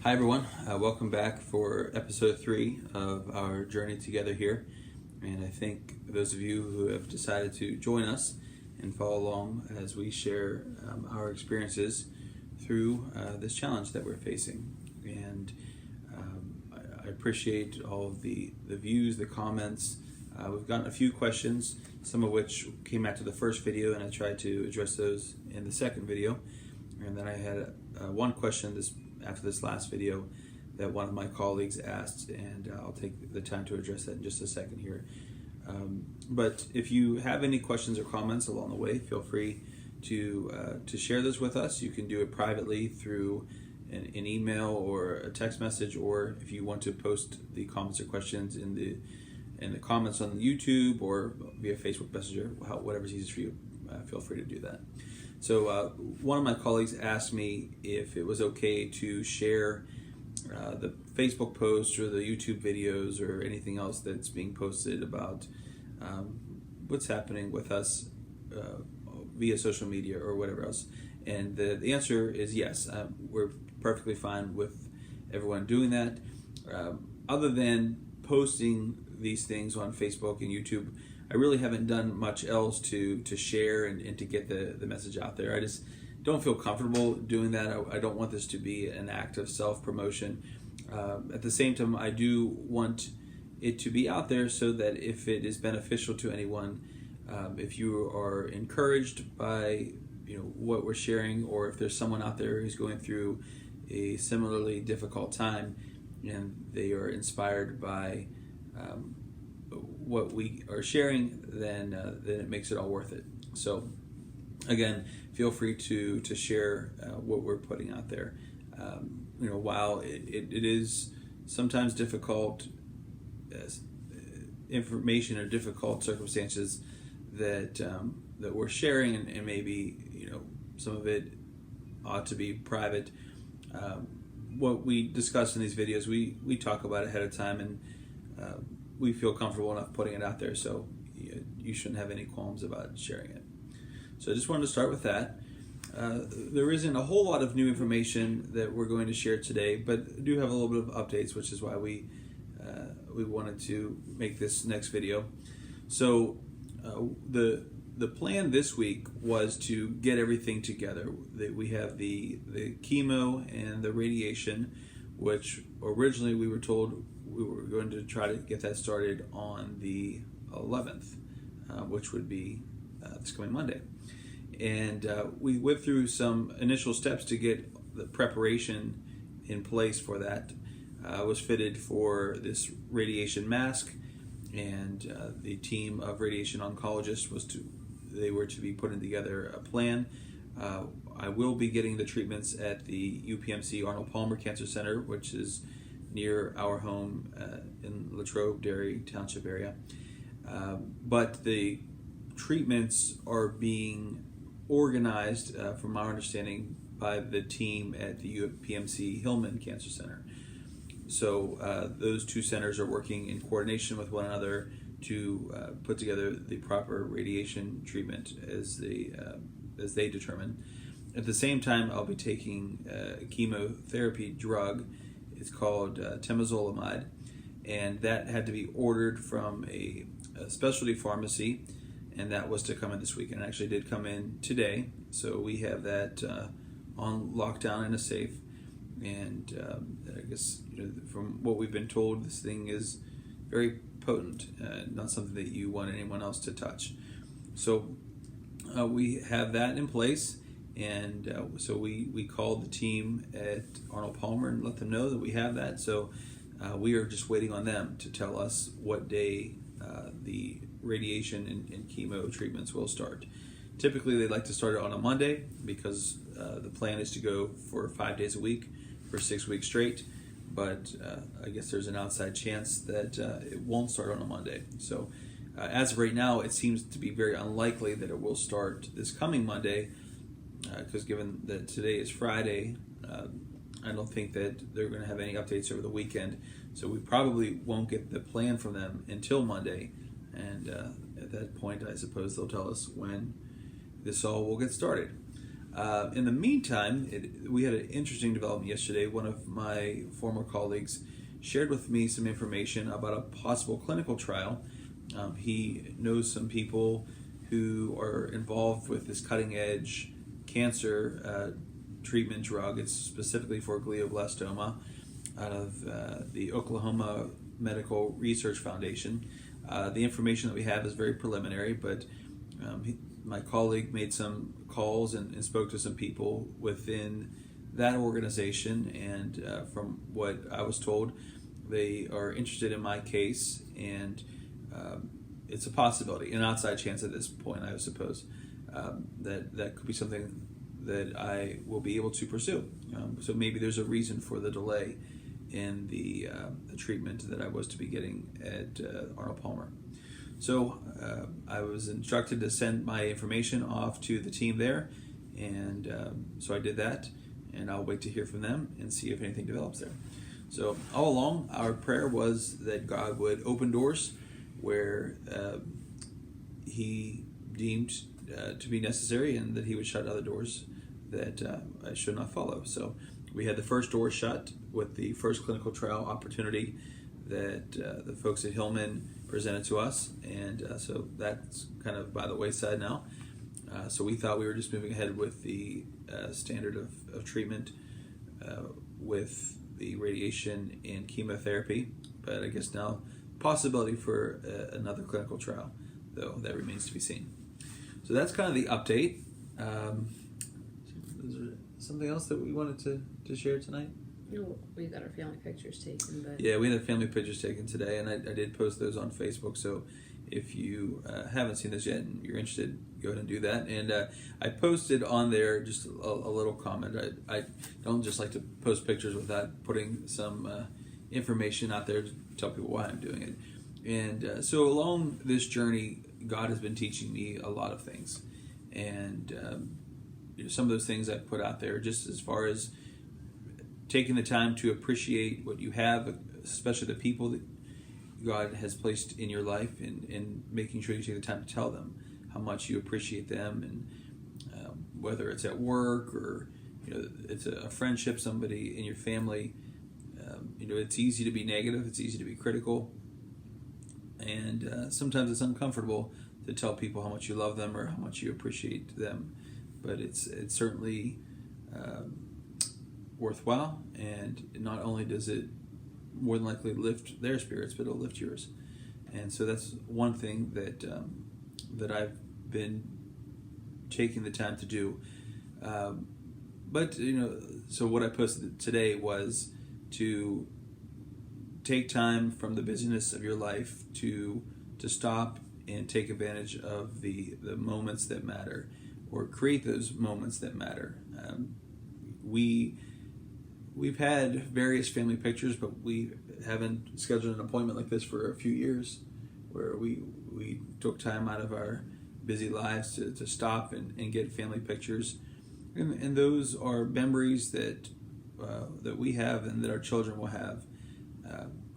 Hi everyone, welcome back for episode 3 of our journey together here. And I thank those of you who have decided to join us and follow along as we share our experiences through this challenge that we're facing. And I appreciate all of the views, the comments. We've gotten a few questions, some of which came after the first video, and I tried to address those in the second video. And then I had one question after this last video that one of my colleagues asked, and I'll take the time to address that in just a second here. But if you have any questions or comments along the way, feel free to share those with us. You can do it privately through an email or a text message, or if you want to post the comments or questions in the comments on the YouTube or via Facebook Messenger, whatever's easiest for you, feel free to do that. So one of my colleagues asked me if it was okay to share the Facebook posts or the YouTube videos or anything else that's being posted about what's happening with us via social media or whatever else. And the answer is yes. We're perfectly fine with everyone doing that. Other than posting these things on Facebook and YouTube, I really haven't done much else to share and to get the message out there. I just don't feel comfortable doing that. I don't want this to be an act of self-promotion. At the same time, I do want it to be out there so that if it is beneficial to anyone, if you are encouraged by what we're sharing, or if there's someone out there who's going through a similarly difficult time and they are inspired by what we are sharing, then it makes it all worth it. So again, feel free to share what we're putting out there. While it is sometimes difficult information or difficult circumstances that we're sharing, and maybe some of it ought to be private. What we discuss in these videos, we talk about ahead of time, and we feel comfortable enough putting it out there, so you shouldn't have any qualms about sharing it. So I just wanted to start with that. There isn't a whole lot of new information that we're going to share today, but I do have a little bit of updates, which is why we wanted to make this next video. So the plan this week was to get everything together. We have the chemo and the radiation, which originally we were told we were going to try to get that started on the 11th, which would be this coming Monday. And we went through some initial steps to get the preparation in place for that. I was fitted for this radiation mask, and the team of radiation oncologists were to be putting together a plan. I will be getting the treatments at the UPMC Arnold Palmer Cancer Center, which is near our home in Latrobe Dairy Township area. But the treatments are being organized, from our understanding, by the team at the UPMC Hillman Cancer Center. So those two centers are working in coordination with one another to put together the proper radiation treatment as they determine. At the same time, I'll be taking a chemotherapy drug. It's called temozolomide, and that had to be ordered from a specialty pharmacy, and that was to come in this week, and it actually did come in today. So we have that on lockdown in a safe, and I guess from what we've been told, this thing is very potent, not something that you want anyone else to touch. So we have that in place. And so we called the team at Arnold Palmer and let them know that we have that. So we are just waiting on them to tell us what day the radiation and chemo treatments will start. Typically, they like to start it on a Monday because the plan is to go for 5 days a week for 6 weeks straight. But I guess there's an outside chance that it won't start on a Monday. So as of right now, it seems to be very unlikely that it will start this coming Monday, because given that today is Friday, I don't think that they're going to have any updates over the weekend. So we probably won't get the plan from them until Monday. And at that point, I suppose they'll tell us when this all will get started. In the meantime, we had an interesting development yesterday. One of my former colleagues shared with me some information about a possible clinical trial. He knows some people who are involved with this cutting-edge cancer treatment drug. It's specifically for glioblastoma out of the Oklahoma Medical Research Foundation. The information that we have is very preliminary, but my colleague made some calls and spoke to some people within that organization, and from what I was told, they are interested in my case, and it's a possibility, an outside chance at this point, I suppose, that could be something that I will be able to pursue. So maybe there's a reason for the delay in the treatment that I was to be getting at Arnold Palmer. So I was instructed to send my information off to the team there, and so I did that, and I'll wait to hear from them and see if anything develops there. So all along, our prayer was that God would open doors where He deemed to be necessary, and that He would shut other doors that I should not follow. So we had the first door shut with the first clinical trial opportunity that the folks at Hillman presented to us, and so that's kind of by the wayside now. So we thought we were just moving ahead with the standard of treatment with the radiation and chemotherapy, but I guess now possibility for another clinical trial, though that remains to be seen. So that's kind of the update. Is there something else that we wanted to share tonight? We got our family pictures taken, but yeah, we had family pictures taken today, and I did post those on Facebook. So if you haven't seen this yet and you're interested, go ahead and do that. And I posted on there just a little comment. I don't just like to post pictures without putting some information out there to tell people why I'm doing it. And so along this journey, God has been teaching me a lot of things, and some of those things I've put out there, just as far as taking the time to appreciate what you have, especially the people that God has placed in your life, and making sure you take the time to tell them how much you appreciate them, and whether it's at work or it's a friendship, somebody in your family. It's easy to be negative, it's easy to be critical, and sometimes it's uncomfortable to tell people how much you love them or how much you appreciate them, but it's certainly worthwhile, and not only does it more than likely lift their spirits, but it'll lift yours. And so that's one thing that I've been taking the time to do. But so what I posted today was to take time from the busyness of your life to stop and take advantage of the moments that matter, or create those moments that matter. We've had various family pictures, but we haven't scheduled an appointment like this for a few years, where we took time out of our busy lives to stop and get family pictures. And those are memories that we have and that our children will have.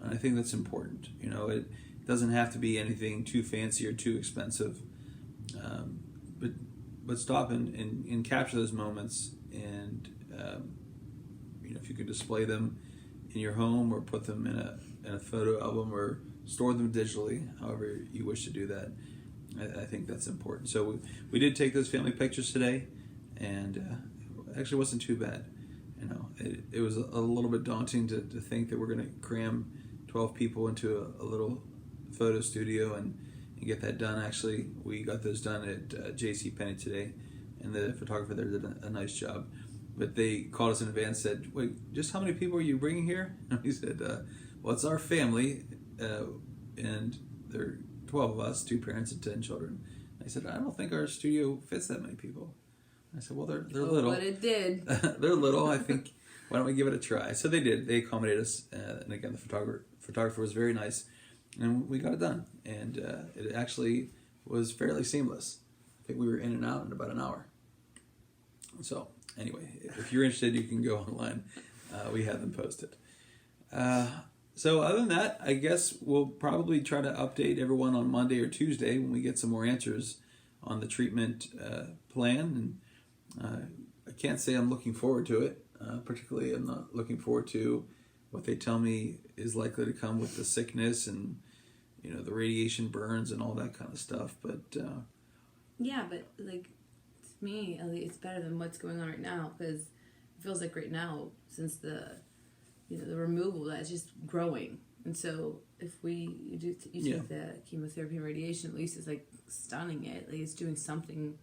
And I think that's important. It doesn't have to be anything too fancy or too expensive. But stop and capture those moments, and if you could display them in your home, or put them in a photo album, or store them digitally, however you wish to do that, I think that's important. So we did take those family pictures today, and it actually wasn't too bad. It was a little bit daunting to think that we're going to cram 12 people into a little photo studio and get that done. Actually, we got those done at JCPenney today, and the photographer there did a nice job. But they called us in advance and said, "Wait, just how many people are you bringing here?" And we said, "Well, it's our family, and there are 12 of us, 2 parents and 10 children." And I said, "I don't think our studio fits that many people." And I said, "Well, they're little." But it did. They're little. I think, why don't we give it a try? So they did. They accommodated us, and again, the photographer was very nice, and we got it done. And it actually was fairly seamless. I think we were in and out in about an hour. So anyway, if you're interested, you can go online. We have them posted. So other than that, I guess we'll probably try to update everyone on Monday or Tuesday when we get some more answers on the treatment plan. And can't say I'm looking forward to it. Particularly, I'm not looking forward to what they tell me is likely to come with the sickness and, the radiation burns and all that kind of stuff. But yeah, but like to me, at least it's better than what's going on right now, because it feels like right now, since the removal, that's just growing. And so if you take the chemotherapy and radiation, at least it's like stunning it. Like it's doing something,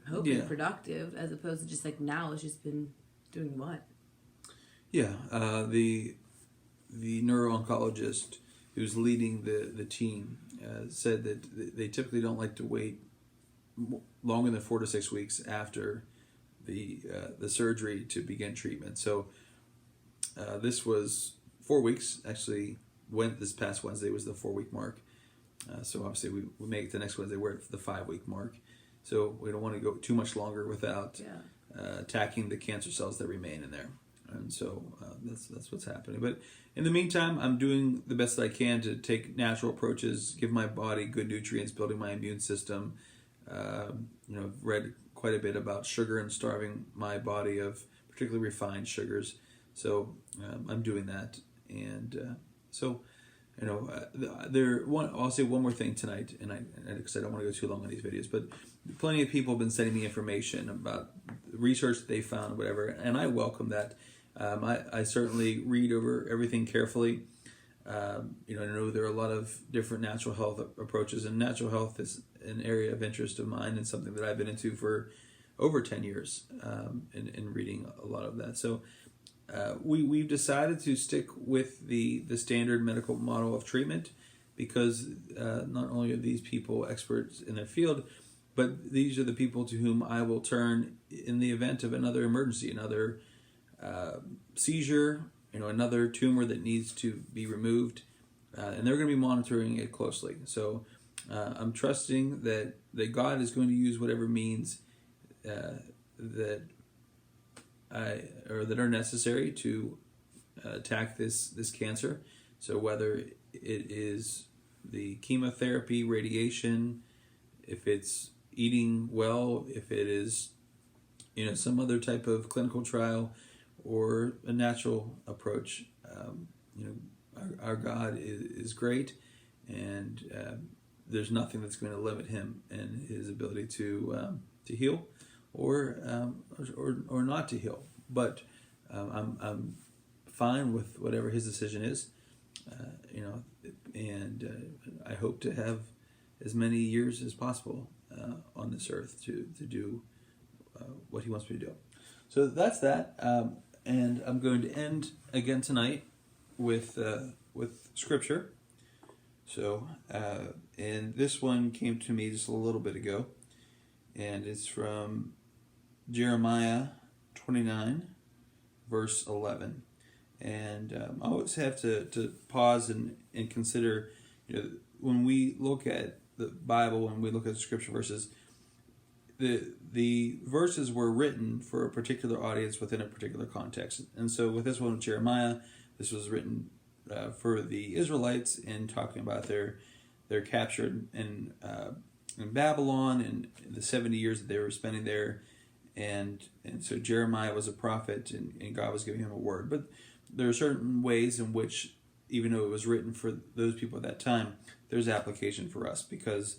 I'm hoping, productive, as opposed to just like now it's just been doing what? Yeah, the neuro-oncologist who's leading the team said that they typically don't like to wait longer than 4 to 6 weeks after the surgery to begin treatment. So this was 4 weeks. Actually, this past Wednesday was the 4-week mark. So obviously we make it the next Wednesday. We're at the 5-week mark. So we don't want to go too much longer without attacking the cancer cells that remain in there. And so that's what's happening. But in the meantime, I'm doing the best that I can to take natural approaches, give my body good nutrients, building my immune system. I've read quite a bit about sugar and starving my body of particularly refined sugars. So I'm doing that. And I'll say one more thing tonight, because I don't want to go too long on these videos, but plenty of people have been sending me information about research that they found, whatever, and I welcome that. I certainly read over everything carefully. I know there are a lot of different natural health approaches, and natural health is an area of interest of mine and something that I've been into for over 10 years in reading a lot of that. So we've decided to stick with the standard medical model of treatment, because not only are these people experts in their field, but these are the people to whom I will turn in the event of another emergency, another seizure, another tumor that needs to be removed, and they're going to be monitoring it closely. So I'm trusting that God is going to use whatever means that are necessary to attack this cancer. So whether it is the chemotherapy, radiation, if it's eating well, if it is some other type of clinical trial or a natural approach, our God is great, and there's nothing that's going to limit him and his ability to heal or not to heal. But I'm fine with whatever his decision is, and I hope to have as many years as possible on this earth to do what he wants me to do. So that's that, and I'm going to end again tonight with Scripture. So, and this one came to me just a little bit ago, and it's from Jeremiah 29, verse 11. And I always have to pause and consider, when we look at the Bible, when we look at the Scripture verses, the verses were written for a particular audience within a particular context. And so with this one with Jeremiah, this was written for the Israelites, and talking about their capture in Babylon and the 70 years that they were spending there. And so Jeremiah was a prophet, and God was giving him a word. But there are certain ways in which, even though it was written for those people at that time, there's application for us, because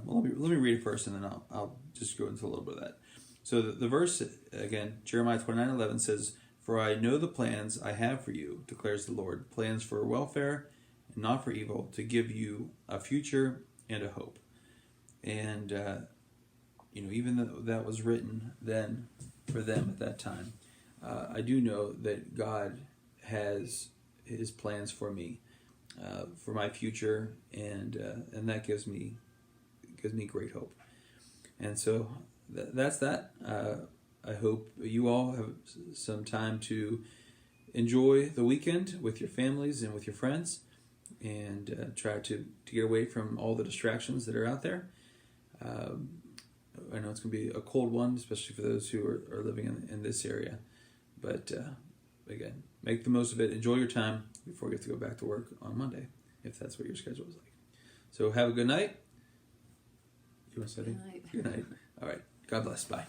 let me read it first, and then I'll just go into a little bit of that. So the verse, again, Jeremiah 29:11 says, "For I know the plans I have for you, declares the Lord, plans for welfare and not for evil, to give you a future and a hope." And even though that was written then for them at that time, I do know that God has his plans for me, for my future, and that gives me great hope. And so that's that. I hope you all have some time to enjoy the weekend with your families and with your friends, and try to get away from all the distractions that are out there. I know it's going to be a cold one, especially for those who are living in this area. But again, make the most of it. Enjoy your time before you have to go back to work on Monday, if that's what your schedule is like. So have a good night. You want to say anything? Good night. Good night. All right. God bless. Bye.